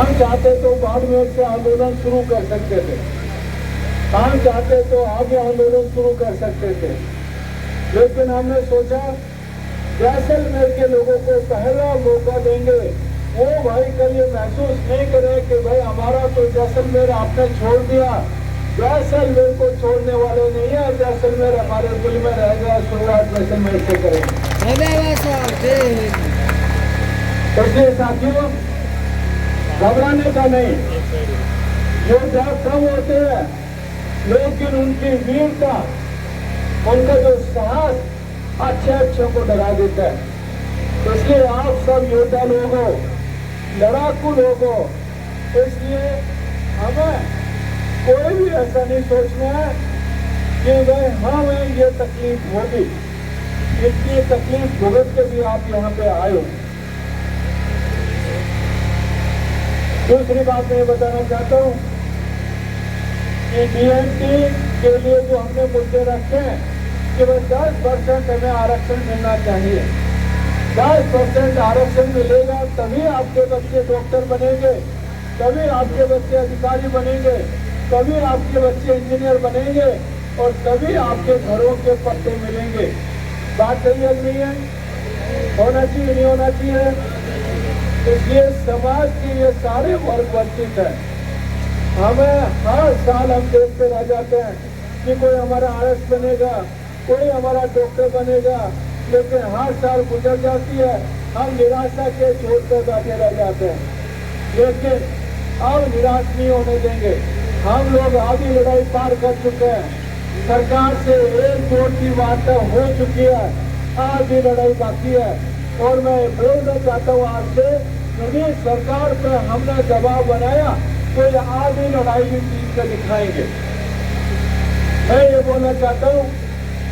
हम चाहते तो बाड़मेर से आंदोलन शुरू कर सकते थे, हम चाहते तो आगे आंदोलन शुरू कर सकते थे, लेकिन हमने सोचा जैसलमेर के लोगों को पहला मौका देंगे। वो भाई कल ये महसूस नहीं करे कि भाई हमारा तो जैसलमेर आपने छोड़ दिया। जैसलमेर को छोड़ने वाले नहीं है, जैसलमेर हमारे दिल में रहेगा। शुरुआत जैसलमेर से करेंगे। इसलिए साथियों घबराने का नहीं, योद्धा कम होते हैं लेकिन उनकी वीरता, उनका जो साहस अच्छे को डरा देता है। इसलिए आप सब योद्धा लोगों, लड़ाकू लोगों, इसलिए हमें कोई भी ऐसा नहीं सोचना है कि भाई हमें ये तकलीफ होगी। इतनी तकलीफ भुगत के भी आप यहाँ पे आए हो। दूसरी बात मैं बताना चाहता हूँ कि बीएमटी के लिए जो हमने मुद्दे रखे हैं कि वह 10% हमें आरक्षण मिलना चाहिए। 10% आरक्षण मिलेगा तभी आपके बच्चे डॉक्टर बनेंगे, तभी आपके बच्चे अधिकारी बनेंगे, तभी आपके बच्चे इंजीनियर बनेंगे और तभी आपके घरों के पट्टे मिलेंगे। बात सही है नहीं है? होना चाहिए नहीं होना चाहिए? इसलिए समाज के ये सारे वर्ग वंचित हैं। हमें हर साल हम देखते रह जाते हैं कि कोई हमारा आरएस बनेगा, कोई हमारा डॉक्टर बनेगा, लेकिन हर साल गुजर जाती है, हम निराशा के छोर पर बैठे रह जाते हैं। लेकिन अब निराश नहीं होने देंगे। हम लोग आधी लड़ाई पार कर चुके हैं। सरकार से एक वोट की वार्ता हो चुकी है, आधी लड़ाई बाकी है। और मैं बोलना चाहता हूँ आपसे, यदि सरकार पर हमने दबाव बनाया तो ये आधी लड़ाई भी जीत कर दिखाएंगे। मैं ये बोलना चाहता हूँ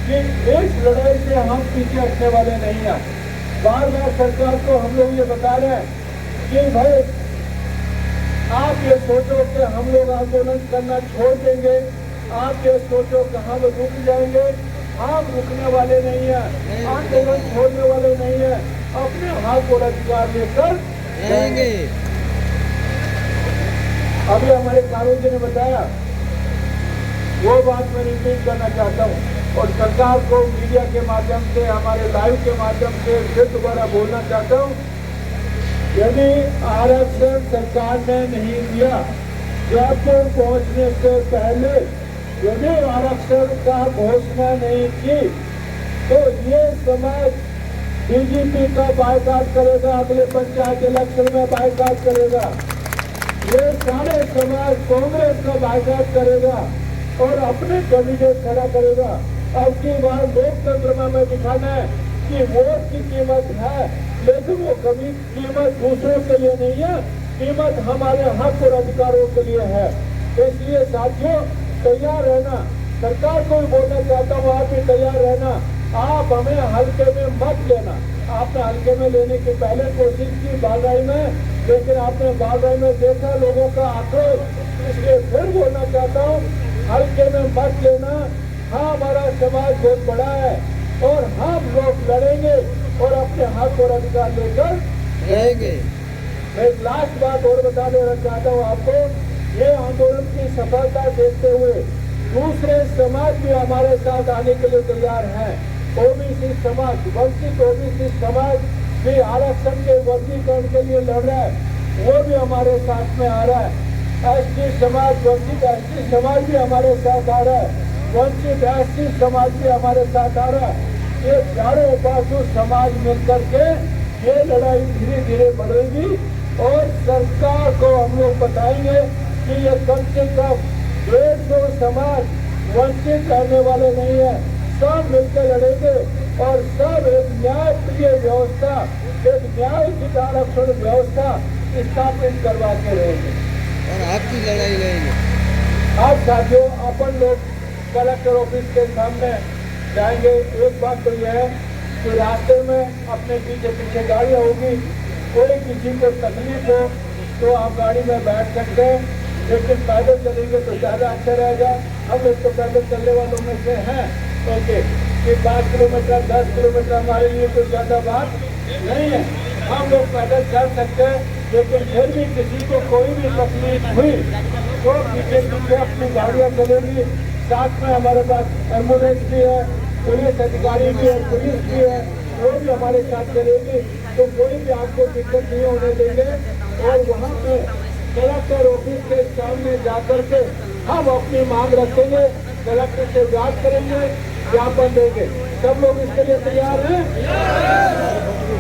कि इस लड़ाई से हम पीछे हटने वाले नहीं हैं। बार बार सरकार को हम लोग ये बता रहे हैं कि भाई आप ये सोचो कि हम लोग आंदोलन करना छोड़ देंगे, आप ये सोचो कि हम रुक जाएंगे। आप रुकने वाले नहीं हैं, आंदोलन छोड़ने वाले नहीं हैं, अपने हाथ और अधिकार लेकर रहेंगे। अभी हमारे कानून जी ने बताया, वो बात मैं रिपीट करना चाहता हूँ और सरकार को मीडिया के माध्यम से, हमारे लाइव के माध्यम से फिर दोबारा बोलना चाहता हूँ, यदि आरक्षण सरकार ने नहीं दिया, जयपुर पहुंचने से पहले यदि आरक्षण का घोषणा नहीं की, तो ये समाज बीजेपी का बायकॉट करेगा, अगले पंचायत इलेक्शन में बायकॉट करेगा। ये सारे समाज कांग्रेस का बायकॉट करेगा और अपने कैंडिडेट खड़ा करेगा। अब की बार लोकतंत्र में हमें दिखाना है कि वोट की कीमत है, लेकिन वो कभी कीमत दूसरों के लिए नहीं है, कीमत हमारे हक और अधिकारों के लिए है। इसलिए साथियों तैयार रहना। सरकार को भी बोलना चाहता हूँ, आप भी तैयार रहना। आप हमें हल्के में मत लेना। आपने हल्के में लेने की पहले कोशिश की बालराई में, लेकिन आपने बालराई में देखा लोगों का आक्रोश। इसलिए फिर बोलना चाहता हूँ, हल्के में मत लेना। हाँ, हमारा समाज बहुत बड़ा है और हम लोग लड़ेंगे और अपने हक और अधिकार लेकर रहेंगे। मैं एक लास्ट बात और बता देना चाहता हूँ आपको, ये आंदोलन की सफलता देखते हुए दूसरे समाज भी हमारे साथ आने के लिए तैयार हैं। ओबीसी समाज, वंचित ओबीसी समाज भी आरक्षण के वर्गीकरण के लिए लड़ रहा है, वो भी हमारे साथ में आ रहा है। एसटी समाज, वंचित एसटी समाज भी हमारे साथ आ रहा है, वंचित एसटी समाज भी हमारे साथ आ रहा है। ये चारों बाजू समाज मिलकर के ये लड़ाई धीरे धीरे बढ़ेगी और सरकार को हम लोग बताएंगे कि ये कम से कम 150 समाज वंचित रहने वाले नहीं है, सब मिलकर लड़ेंगे और सब एक न्यायप्रिय व्यवस्था, एक न्यायोचित आरक्षण व्यवस्था स्थापित करवा के रहेंगे और आपकी लड़ाई लड़ेंगे। आज साथियों अपन लोग कलेक्टर ऑफिस के सामने जाएंगे। एक बात तो यह है कि रास्ते में अपने पीछे पीछे गाड़ियाँ होगी, कोई किसी को तकलीफ हो तो आप गाड़ी में बैठ सकते हैं, लेकिन पैदल चलेंगे तो ज़्यादा अच्छा रहेगा। हम लोग तो पैदल चलने वालों में से हैं, ओके, कि 5 किलोमीटर 10 किलोमीटर हमारे लिए कोई ज़्यादा बात नहीं है। हम लोग पैदल चल सकते हैं लेकिन फिर भी किसी को कोई भी तकलीफ हुई तो पीछे पीछे अपनी गाड़ियां चलेंगी। साथ में हमारे पास एम्बुलेंस भी है, पुलिस अधिकारी भी है, पुलिस भी है, वो भी हमारे साथ चलेगी। तो कोई भी आपको दिक्कत नहीं होने देंगे। और वहाँ पे कलेक्टर ऑफिस के सामने जाकर के हम अपनी मांग रखेंगे, कलेक्टर से बात करेंगे, ज्ञापन देंगे। सब लोग इसके लिए तैयार हैं?